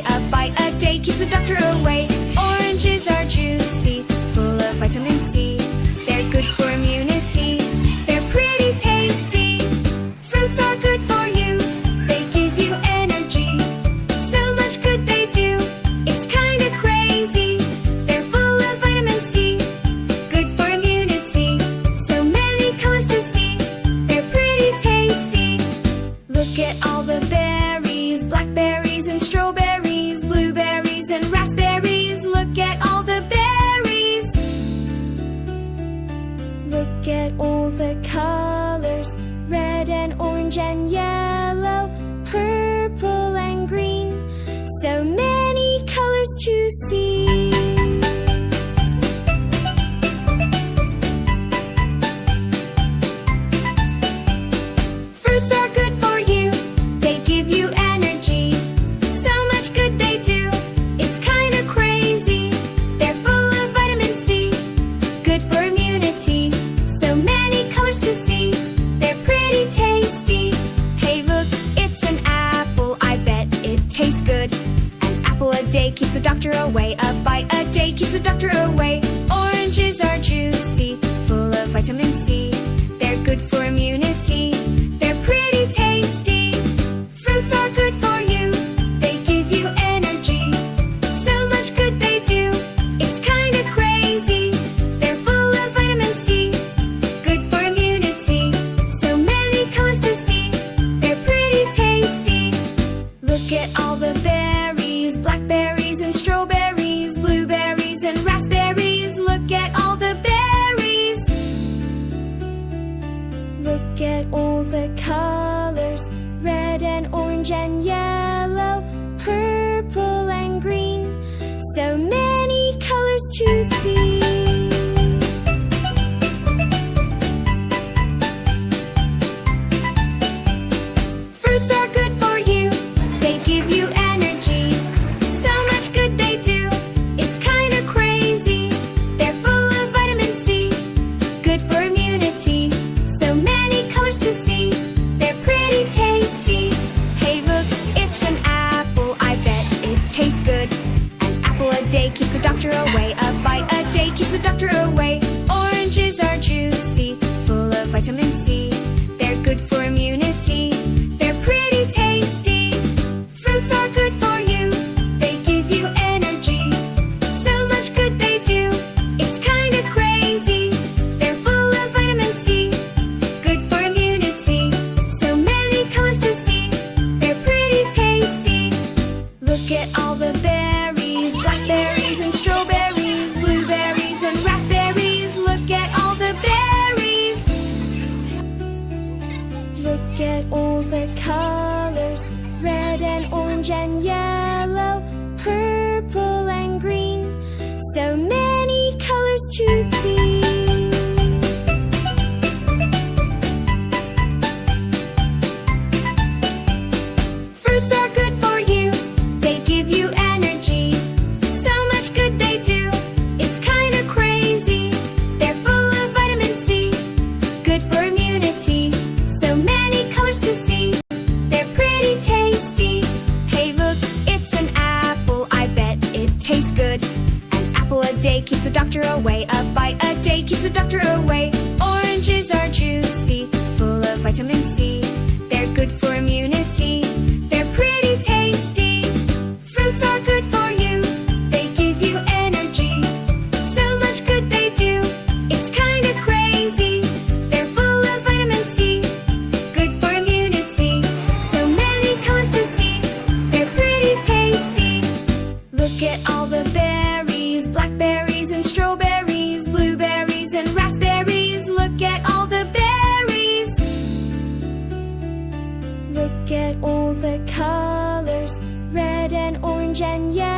A bite a day keeps the doctor away. Oranges are juicy, full of vitamin C. They're good for immunity. They're pretty tasty. Fruits are good for you. They give you energy. So much good they do. It's kinda crazy. They're full of vitamin C. Good for immunity. So many colors to see. They're pretty tasty. Look at all the berries, blackberries and strawberries, blueberries and raspberries. Look at all the berries. Look at all the colors, red and orange and yellow, purple and green. So many colors to see. Fruits are good for you. They give you energy. So much good they do. It's kinda crazy. They're full of vitamin C. Good for immunity. So many colors to see. They're pretty tasty. Hey look, it's an apple. I bet it tastes good. An apple a day keeps the doctor away. A bite a day keeps the doctor away. Oranges are juicy, full of vitamin C. They're good for immunity. They're pretty tasty. Fruits are good for you. They give you energy. So much good they do. It's kinda crazy. They're full of vitamin C. Good for immunity. So many colors to see. They're pretty tasty. Look at all the berries, blackberries and strawberries, blueberries and raspberries. Look at all the berries. Look at all the colors, red and orange and yellow, purple and green. So many colors to see. Fruits are good for you. They give you energy. So much good they do. It's kinda crazy. They're full of vitamin C. Good for immunity. So many colors to see. They're pretty tasty. Hey look, it's an apple. I bet it tastes good. An apple a day keeps the doctor away. A bite a day keeps the doctor away. Oranges are juicy, full of vitamin C. They're good for immunity. They're pretty tasty. Fruits are good for you. They give you energy. So much good they do. It's kinda crazy. They're full of vitamin C. Good for immunity. So many colors to see. They're pretty tasty. Look at all the berries, blackberries and strawberries, blueberries and raspberries. Look at all the berries. Look at all the colors, red and orange and yellow, purple and green. So many colors to see. Fruits are good for you. They give you energy. So much good they do. It's kinda crazy. They're full of vitamin C. Good for immunity. So many colors to see. They're pretty tasty. Look at all the berries, blackberries and strawberries, blueberries and raspberries. Look at all the colors, red and orange and yellow, purple and green. So many colors to see. Fruits are good for you. They give you energy. So much good they do. It's kinda crazy. They're full of vitamin C. Good for immunity. So many colors to see. They're pretty tasty. Hey look, it's an apple. I bet it tastes good. An apple a day keeps the doctor away. A bite a day keeps the doctor away. Oranges are juicy, full of vitamin C. They're good for immunity. They're pretty tasty. Fruits are good for you. They give you energy. So much good they do. It's kinda crazy. They're full of vitamin C. Good for immunity. So many colors to see. They're pretty tasty. Look at all the berries, blackberries and strawberries, blueberries and raspberries. Look at all the berries. Look at all the colors, red and orange and yellow.